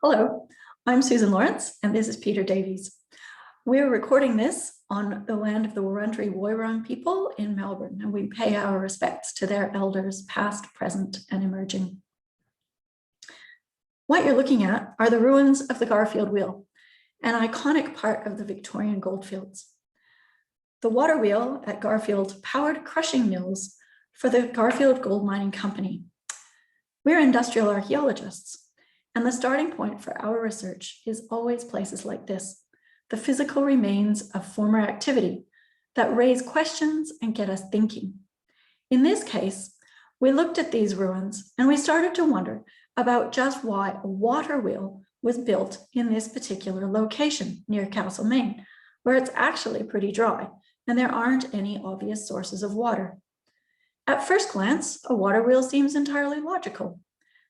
Hello, I'm Susan Lawrence, and this is Peter Davies. We're recording this on the land of the Wurundjeri Woiwurrung people in Melbourne, and we pay our respects to their elders, past, present, and emerging. What you're looking at are the ruins of the Garfield Wheel, an iconic part of the Victorian goldfields. The water wheel at Garfield powered crushing mills for the Garfield Gold Mining Company. We're industrial archaeologists, and the starting point for our research is always places like this, the physical remains of former activity that raise questions and get us thinking. In this case, we looked at these ruins and we started to wonder about just why a water wheel was built in this particular location near Castlemaine, where it's actually pretty dry and there aren't any obvious sources of water. At first glance, a water wheel seems entirely logical.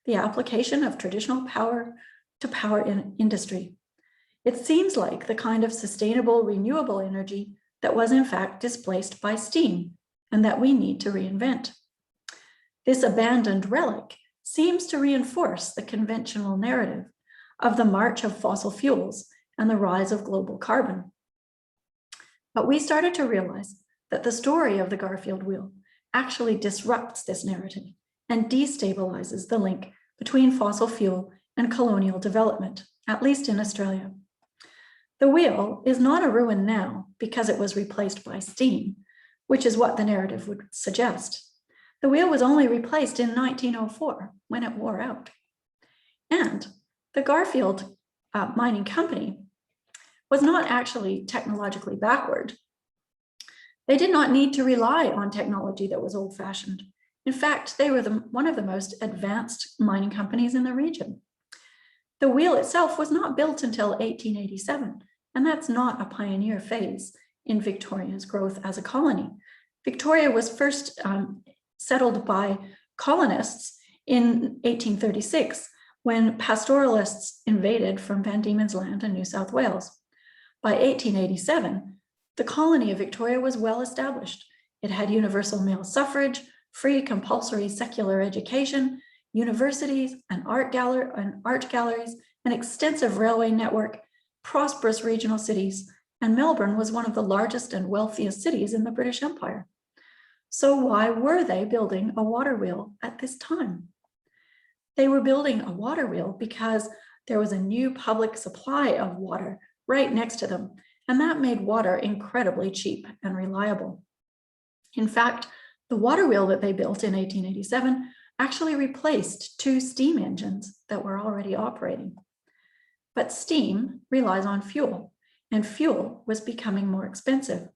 The application of traditional power to power in industry. It seems like the kind of sustainable, renewable energy that was in fact displaced by steam and that we need to reinvent. This abandoned relic seems to reinforce the conventional narrative of the march of fossil fuels and the rise of global carbon. But we started to realize that the story of the Garfield Wheel actually disrupts this narrative and destabilizes the link between fossil fuel and colonial development, at least in Australia. The wheel is not a ruin now because it was replaced by steam, which is what the narrative would suggest. The wheel was only replaced in 1904 when it wore out. And the Garfield Mining Company was not actually technologically backward. They did not need to rely on technology that was old-fashioned. In fact, they were one of the most advanced mining companies in the region. The wheel itself was not built until 1887, and that's not a pioneer phase in Victoria's growth as a colony. Victoria was first settled by colonists in 1836 when pastoralists invaded from Van Diemen's Land in New South Wales. By 1887, the colony of Victoria was well established. It had universal male suffrage, free compulsory secular education, universities, and art galleries, an extensive railway network, prosperous regional cities, and Melbourne was one of the largest and wealthiest cities in the British Empire. So why were they building a water wheel at this time? They were building a water wheel because there was a new public supply of water right next to them, and that made water incredibly cheap and reliable. In fact, the water wheel that they built in 1887 actually replaced two steam engines that were already operating. But steam relies on fuel, and fuel was becoming more expensive.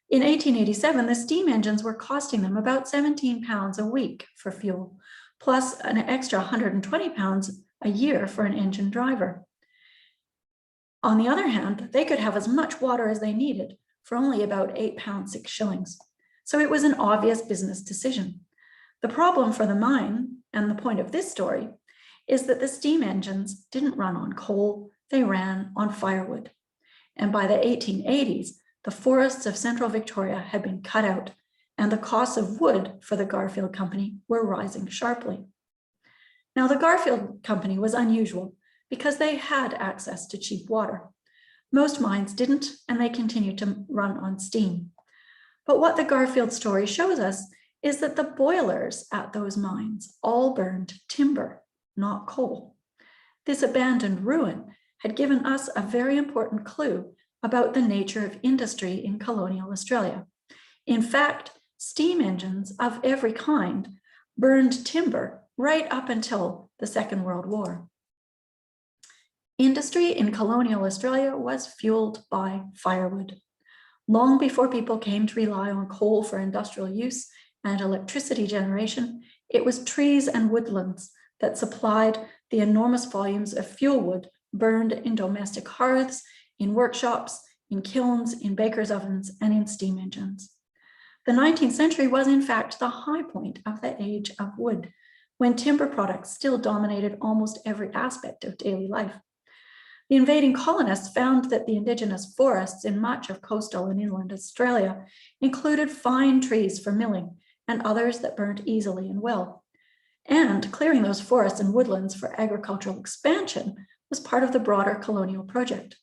In 1887, the steam engines were costing them about £17 a week for fuel, plus an extra £120 a year for an engine driver. On the other hand, they could have as much water as they needed for only about £8, 6 shillings. So it was an obvious business decision. The problem for the mine, and the point of this story, is that the steam engines didn't run on coal, they ran on firewood. And by the 1880s, the forests of central Victoria had been cut out, and the costs of wood for the Garfield Company were rising sharply. Now, the Garfield Company was unusual because they had access to cheap water. Most mines didn't, and they continued to run on steam. But what the Garfield story shows us is that the boilers at those mines all burned timber, not coal. This abandoned ruin had given us a very important clue about the nature of industry in colonial Australia. In fact, steam engines of every kind burned timber right up until the Second World War. Industry in colonial Australia was fueled by firewood. Long before people came to rely on coal for industrial use and electricity generation, it was trees and woodlands that supplied the enormous volumes of fuel wood burned in domestic hearths, in workshops, in kilns, in bakers' ovens, and in steam engines. The 19th century was in fact the high point of the age of wood, when timber products still dominated almost every aspect of daily life. The invading colonists found that the indigenous forests in much of coastal and inland Australia included fine trees for milling and others that burnt easily and well. And clearing those forests and woodlands for agricultural expansion was part of the broader Colonial project.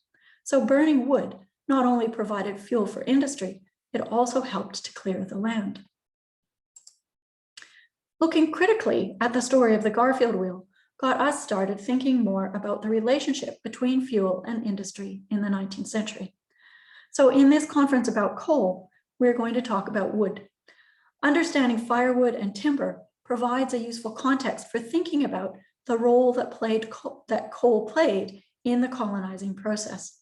So burning wood not only provided fuel for industry, it also helped to clear the land. Looking critically at the story of the Garfield wheel got us started thinking more about the relationship between fuel and industry in the 19th century. So in this conference about coal, we're going to talk about wood. Understanding firewood and timber provides a useful context for thinking about the role that coal played in the colonizing process.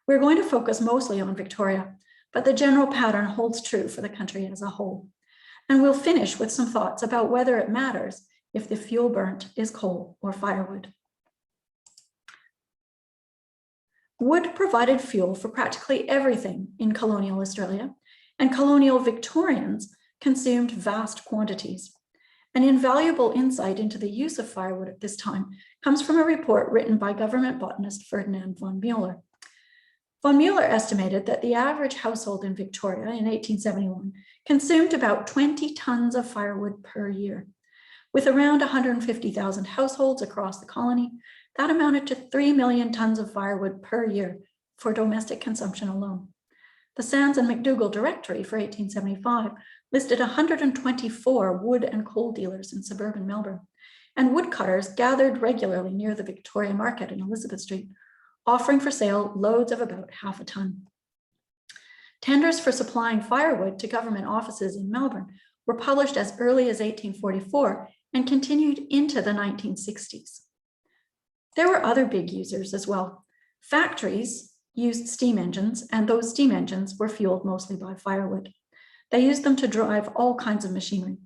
We're going to focus mostly on Victoria, but the general pattern holds true for the country as a whole. And we'll finish with some thoughts about whether it matters if the fuel burnt is coal or firewood. Wood provided fuel for practically everything in colonial Australia, and colonial Victorians consumed vast quantities. An invaluable insight into the use of firewood at this time comes from a report written by government botanist Ferdinand von Mueller. Von Mueller estimated that the average household in Victoria in 1871 consumed about 20 tons of firewood per year. With around 150,000 households across the colony, that amounted to 3 million tons of firewood per year for domestic consumption alone. The Sands and McDougall Directory for 1875 listed 124 wood and coal dealers in suburban Melbourne, and woodcutters gathered regularly near the Victoria Market in Elizabeth Street, offering for sale loads of about half a ton. Tenders for supplying firewood to government offices in Melbourne were published as early as 1844 and continued into the 1960s. There were other big users as well. Factories used steam engines, and those steam engines were fueled mostly by firewood. They used them to drive all kinds of machinery.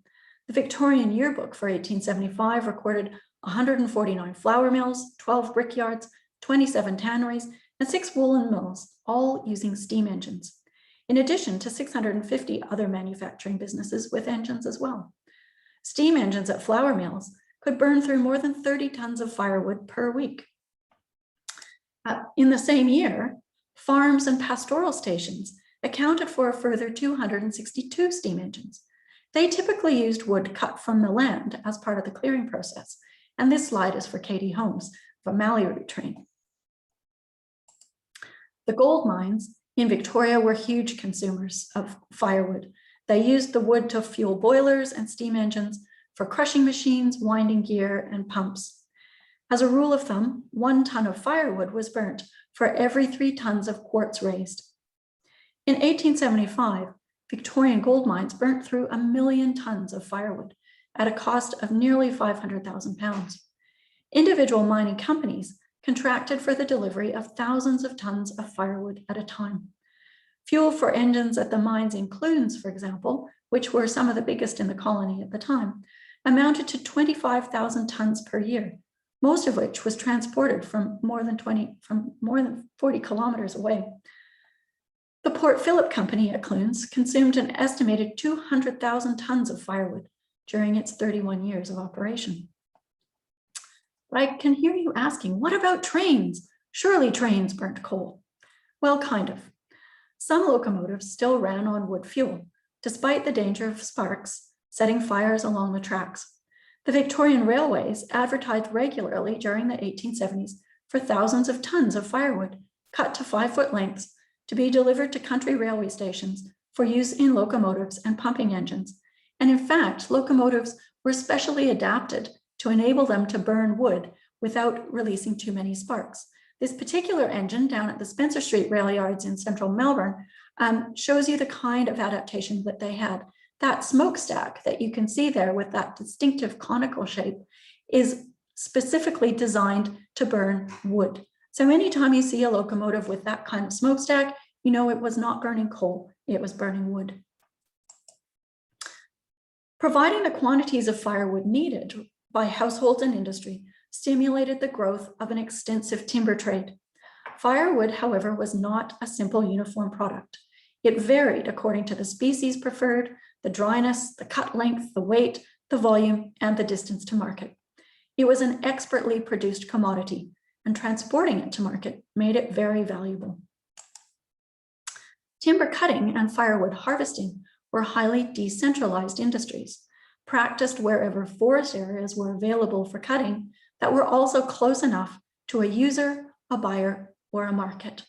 The Victorian Yearbook for 1875 recorded 149 flour mills, 12 brickyards, 27 tanneries, and 6 woolen mills, all using steam engines, in addition to 650 other manufacturing businesses with engines as well. Steam engines at flour mills could burn through more than 30 tons of firewood per week. In the same year, farms and pastoral stations accounted for a further 262 steam engines. They typically used wood cut from the land as part of the clearing process, and this slide is for Katie Holmes of a Mallee Route train. The gold mines in Victoria were huge consumers of firewood. They used the wood to fuel boilers and steam engines, for crushing machines, winding gear, and pumps. As a rule of thumb, 1 ton of firewood was burnt for every 3 tons of quartz raised. In 1875, Victorian gold mines burnt through 1 million tons of firewood at a cost of nearly £500,000. Individual mining companies contracted for the delivery of thousands of tons of firewood at a time. Fuel for engines at the mines in Clunes, for example, which were some of the biggest in the colony at the time, amounted to 25,000 tons per year, most of which was transported from more than 40 kilometers away. The Port Phillip Company at Clunes consumed an estimated 200,000 tons of firewood during its 31 years of operation. But I can hear you asking, what about trains? Surely trains burnt coal. Well, kind of. Some locomotives still ran on wood fuel, despite the danger of sparks setting fires along the tracks. The Victorian Railways advertised regularly during the 1870s for thousands of tons of firewood cut to 5-foot lengths to be delivered to country railway stations for use in locomotives and pumping engines. And in fact, locomotives were specially adapted to enable them to burn wood without releasing too many sparks. This particular engine down at the Spencer Street rail yards in central Melbourne shows you the kind of adaptation that they had. That smokestack that you can see there with that distinctive conical shape is specifically designed to burn wood. So anytime you see a locomotive with that kind of smokestack, you know it was not burning coal, it was burning wood. Providing the quantities of firewood needed by households and industry stimulated the growth of an extensive timber trade. Firewood, however, was not a simple uniform product. It varied according to the species preferred, the dryness, the cut length, the weight, the volume, and the distance to market. It was an expertly produced commodity, and transporting it to market made it very valuable. Timber cutting and firewood harvesting were highly decentralized industries, practiced wherever forest areas were available for cutting that were also close enough to a user, a buyer, or a market.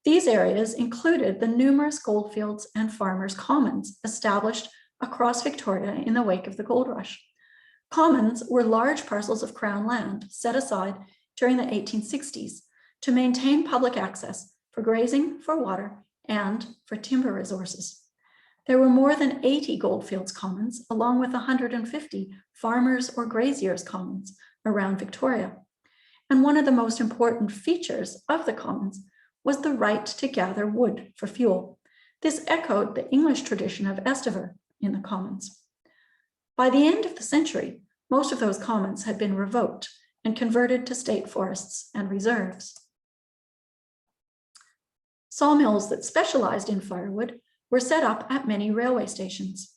These areas included the numerous goldfields and farmers' commons established across Victoria in the wake of the gold rush. Commons were large parcels of Crown land set aside during the 1860s to maintain public access for grazing, for water, and for timber resources. There were more than 80 goldfields commons, along with 150 farmers or graziers commons around Victoria. And one of the most important features of the commons was the right to gather wood for fuel. This echoed the English tradition of estiver in the commons. By the end of the century, most of those commons had been revoked and converted to state forests and reserves. Sawmills that specialized in firewood were set up at many railway stations.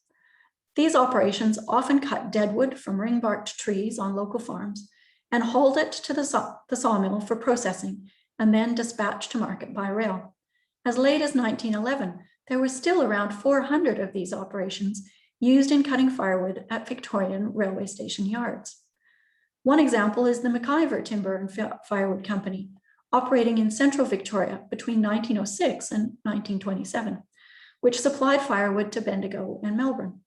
These operations often cut deadwood from ring-barked trees on local farms and hauled it to the sawmill for processing and then dispatched to market by rail. As late as 1911, there were still around 400 of these operations used in cutting firewood at Victorian railway station yards. One example is the McIver Timber and Firewood Company, operating in central Victoria between 1906 and 1927, which supplied firewood to Bendigo and Melbourne.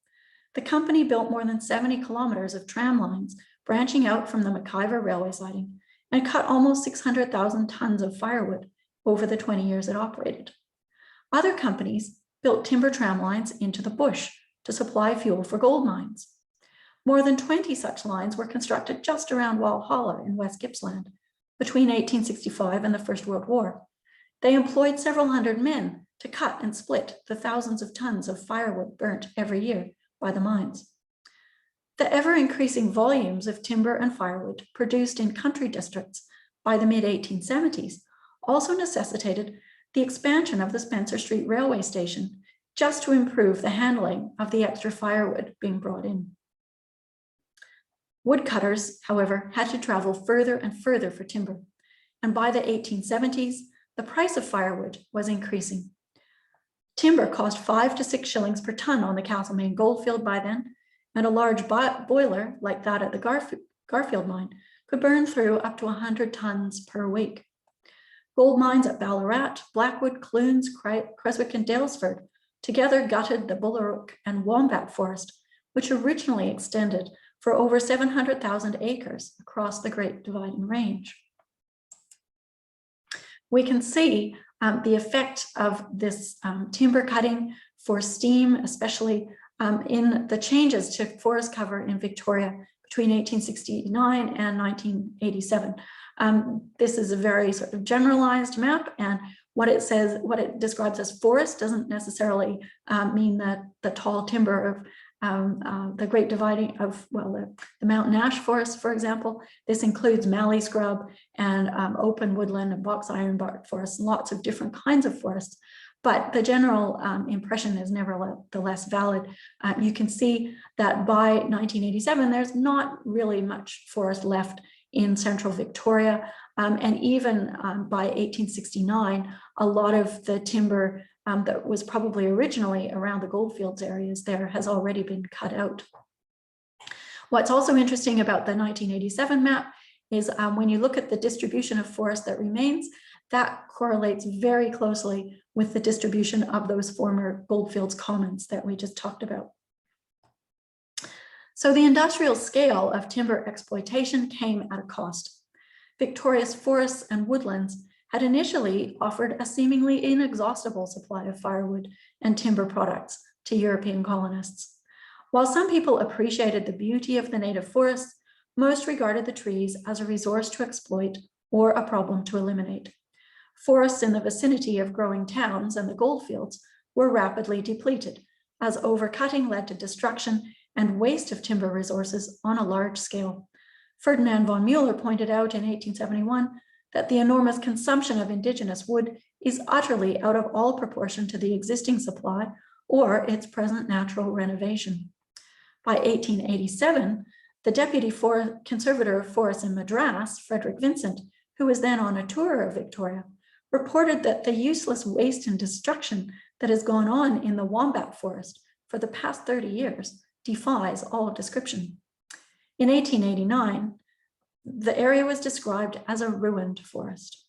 The company built more than 70 kilometers of tram lines branching out from the McIver railway siding and cut almost 600,000 tons of firewood over the 20 years it operated. Other companies built timber tram lines into the bush to supply fuel for gold mines. More than 20 such lines were constructed just around Walhalla in West Gippsland between 1865 and the First World War. They employed several hundred men to cut and split the thousands of tons of firewood burnt every year by the mines. The ever-increasing volumes of timber and firewood produced in country districts by the mid-1870s also necessitated the expansion of the Spencer Street railway station just to improve the handling of the extra firewood being brought in. Woodcutters, however, had to travel further and further for timber, and by the 1870s, the price of firewood was increasing. Timber cost 5 to 6 shillings per ton on the Castlemaine goldfield by then, and a large boiler like that at the Garfield mine could burn through up to 100 tons per week. Gold mines at Ballarat, Blackwood, Clunes, Creswick, and Daylesford together gutted the Bullarook and Wombat forest, which originally extended for over 700,000 acres across the Great Dividing Range. We can see the effect of this timber cutting for steam, especially in the changes to forest cover in Victoria between 1869 and 1987. This is a very sort of generalized map, and what it says, what it describes as forest doesn't necessarily mean that the tall timber of the Great Dividing of, well, the Mountain Ash Forest, for example. This includes mallee scrub and open woodland and box ironbark forests, lots of different kinds of forests. But the general impression is nevertheless valid. You can see that by 1987, there's not really much forest left in central Victoria. And even by 1869, a lot of the timber that was probably originally around the goldfields areas there has already been cut out. What's also interesting about the 1987 map is when you look at the distribution of forest that remains, that correlates very closely with the distribution of those former goldfields commons that we just talked about. So the industrial scale of timber exploitation came at a cost. Victoria's forests and woodlands had initially offered a seemingly inexhaustible supply of firewood and timber products to European colonists. While some people appreciated the beauty of the native forests, most regarded the trees as a resource to exploit or a problem to eliminate. Forests in the vicinity of growing towns and the goldfields were rapidly depleted, as overcutting led to destruction and waste of timber resources on a large scale. Ferdinand von Mueller pointed out in 1871 that the enormous consumption of indigenous wood is utterly out of all proportion to the existing supply or its present natural renovation. By 1887, the deputy conservator of forests in Madras, Frederick Vincent, who was then on a tour of Victoria, reported that the useless waste and destruction that has gone on in the Wombat forest for the past 30 years defies all description. In 1889, the area was described as a ruined forest.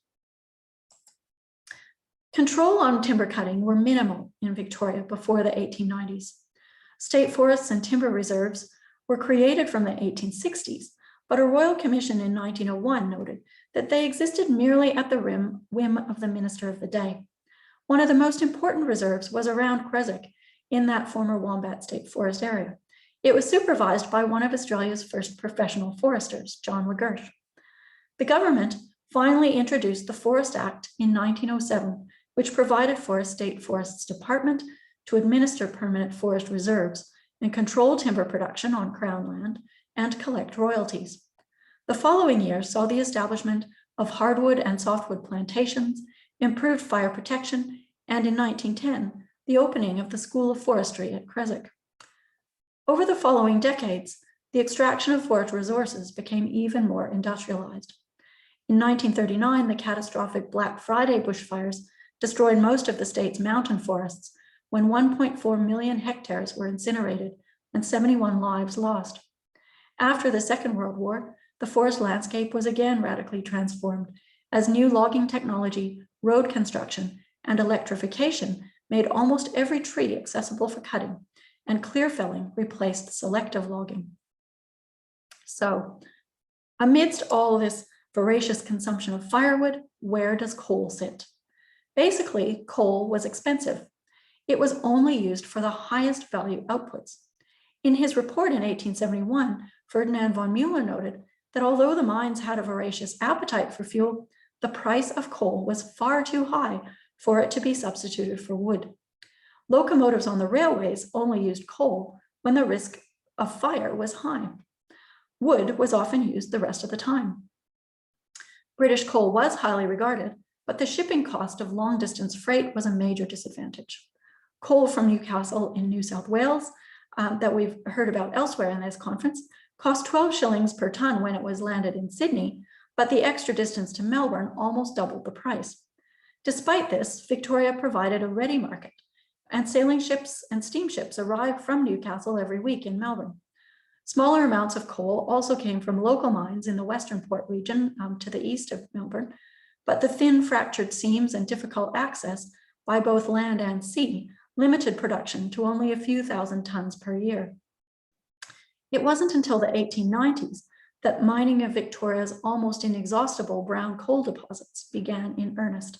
Control on timber cutting were minimal in Victoria before the 1890s. State forests and timber reserves were created from the 1860s, but a royal commission in 1901 noted that they existed merely at the whim of the minister of the day. One of the most important reserves was around Creswick in that former Wombat State Forest area. It was supervised by one of Australia's first professional foresters, John McGirt. The government finally introduced the Forest Act in 1907, which provided for a state forests department to administer permanent forest reserves and control timber production on Crown land and collect royalties. The following year saw the establishment of hardwood and softwood plantations, improved fire protection, and in 1910, the opening of the School of Forestry at Creswick. Over the following decades, the extraction of forest resources became even more industrialized. In 1939, the catastrophic Black Friday bushfires destroyed most of the state's mountain forests when 1.4 million hectares were incinerated and 71 lives lost. After the Second World War, the forest landscape was again radically transformed as new logging technology, road construction, and electrification made almost every tree accessible for cutting, and clear felling replaced selective logging. So, amidst all this voracious consumption of firewood, where does coal sit? Basically, coal was expensive. It was only used for the highest value outputs. In his report in 1871, Ferdinand von Mueller noted that although the mines had a voracious appetite for fuel, the price of coal was far too high for it to be substituted for wood. Locomotives on the railways only used coal when the risk of fire was high. Wood was often used the rest of the time. British coal was highly regarded, but the shipping cost of long-distance freight was a major disadvantage. Coal from Newcastle in New South Wales, that we've heard about elsewhere in this conference, cost 12 shillings per tonne when it was landed in Sydney, but the extra distance to Melbourne almost doubled the price. Despite this, Victoria provided a ready market, and sailing ships and steamships arrived from Newcastle every week in Melbourne. Smaller amounts of coal also came from local mines in the Western Port region to the east of Melbourne, but the thin fractured seams and difficult access by both land and sea limited production to only a few thousand tons per year. It wasn't until the 1890s that mining of Victoria's almost inexhaustible brown coal deposits began in earnest.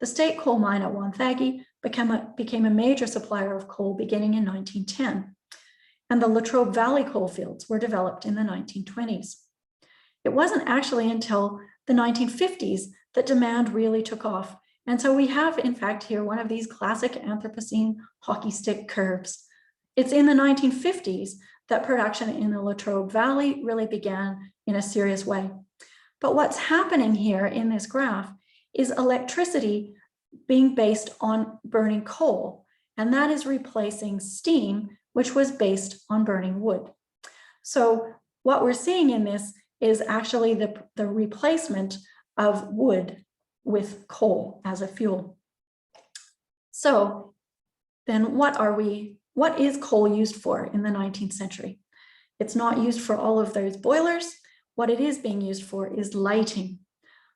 The state coal mine at Wonthaggi became a major supplier of coal beginning in 1910, and the Latrobe Valley coalfields were developed in the 1920s. It wasn't actually until the 1950s that demand really took off, and so we have, in fact, here one of these classic Anthropocene hockey stick curves. It's in the 1950s that production in the Latrobe Valley really began in a serious way. But what's happening here in this graph is electricity being based on burning coal, and that is replacing steam, which was based on burning wood. So what we're seeing in this is actually the replacement of wood with coal as a fuel. So then what is coal used for in the 19th century? It's not used for all of those boilers. What it is being used for is lighting.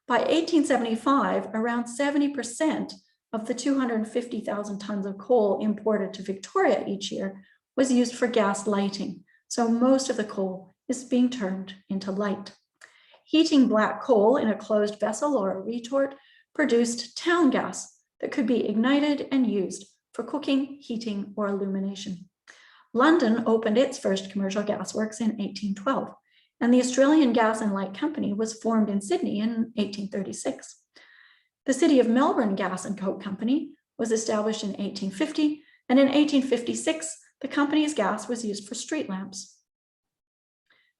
By 1875, around 70% of the 250,000 tons of coal imported to Victoria each year was used for gas lighting. So most of the coal is being turned into light. Heating black coal in a closed vessel or a retort produced town gas that could be ignited and used for cooking, heating, or illumination. London opened its first commercial gasworks in 1812, and the Australian Gas and Light Company was formed in Sydney in 1836. The City of Melbourne Gas and Coke Company was established in 1850, and in 1856, the company's gas was used for street lamps.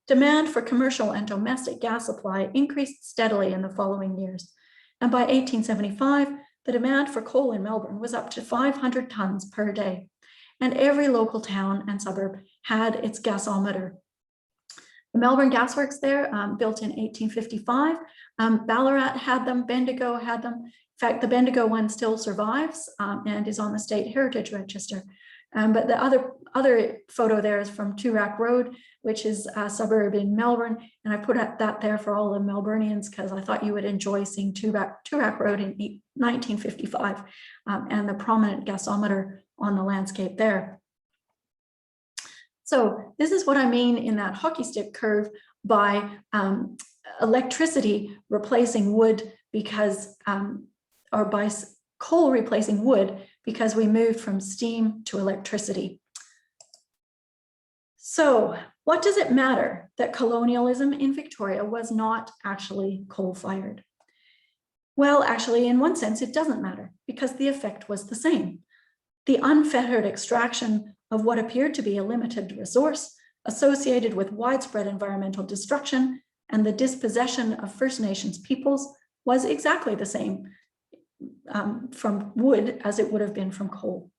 Demand for commercial and domestic gas supply increased steadily in the following years, and by 1875, the demand for coal in Melbourne was up to 500 tons per day, and every local town and suburb had its gasometer. The Melbourne Gasworks there, built in 1855, Ballarat had them, Bendigo had them. In fact, the Bendigo one still survives and is on the State Heritage Register. But the other photo there is from Toorak Road, which is a suburb in Melbourne. And I put that there for all the Melburnians because I thought you would enjoy seeing Toorak Road in 1955 and the prominent gasometer on the landscape there. So this is what I mean in that hockey stick curve by electricity replacing wood because, or by coal replacing wood because we moved from steam to electricity. So what does it matter that colonialism in Victoria was not actually coal-fired? Well, actually, in one sense, it doesn't matter because the effect was the same. The unfettered extraction of what appeared to be a limited resource associated with widespread environmental destruction and the dispossession of First Nations peoples was exactly the same from wood as it would have been from coal.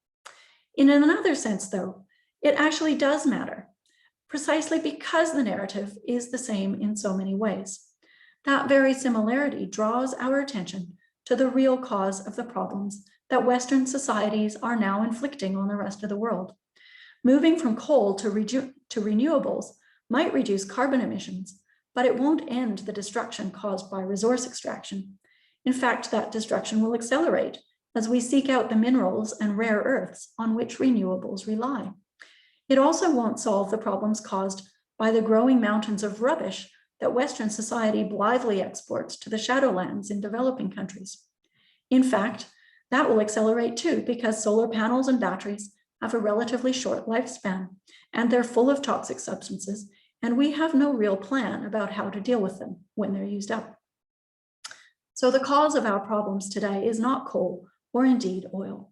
In another sense, though, it actually does matter, precisely because the narrative is the same in so many ways. That very similarity draws our attention to the real cause of the problems that Western societies are now inflicting on the rest of the world. Moving from coal to renewables might reduce carbon emissions, but it won't end the destruction caused by resource extraction. In fact, that destruction will accelerate as we seek out the minerals and rare earths on which renewables rely. It also won't solve the problems caused by the growing mountains of rubbish that Western society blithely exports to the shadowlands in developing countries. In fact, that will accelerate too because solar panels and batteries have a relatively short lifespan and they're full of toxic substances, and we have no real plan about how to deal with them when they're used up. So the cause of our problems today is not coal or indeed oil.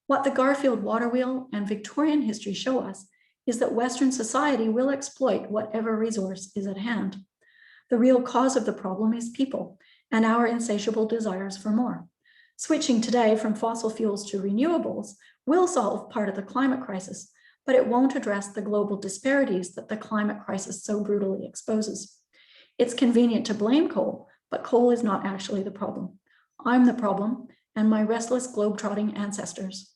What the Garfield water wheel and Victorian history show us is that Western society will exploit whatever resource is at hand. The real cause of the problem is people and our insatiable desires for more. Switching today from fossil fuels to renewables will solve part of the climate crisis, but it won't address the global disparities that the climate crisis so brutally exposes. It's convenient to blame coal, but coal is not actually the problem. I'm the problem, and my restless globe-trotting ancestors.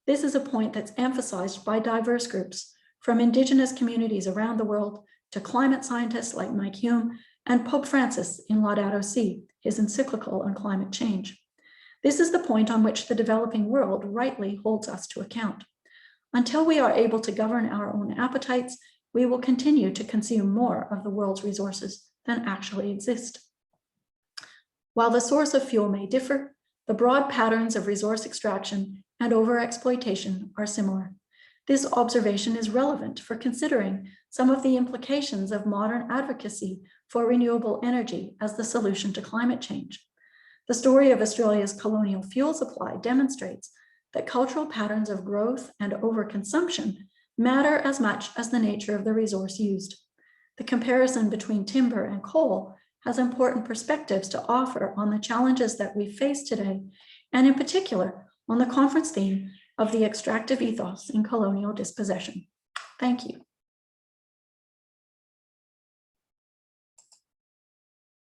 This is a point that's emphasized by diverse groups, from Indigenous communities around the world to climate scientists like Mike Hume and Pope Francis in Laudato Si, his encyclical on climate change. This is the point on which the developing world rightly holds us to account. Until we are able to govern our own appetites, we will continue to consume more of the world's resources than actually exist. While the source of fuel may differ, the broad patterns of resource extraction and overexploitation are similar. This observation is relevant for considering some of the implications of modern advocacy for renewable energy as the solution to climate change. The story of Australia's colonial fuel supply demonstrates that cultural patterns of growth and overconsumption matter as much as the nature of the resource used. The comparison between timber and coal has important perspectives to offer on the challenges that we face today, and in particular on the conference theme of the extractive ethos in colonial dispossession. Thank you.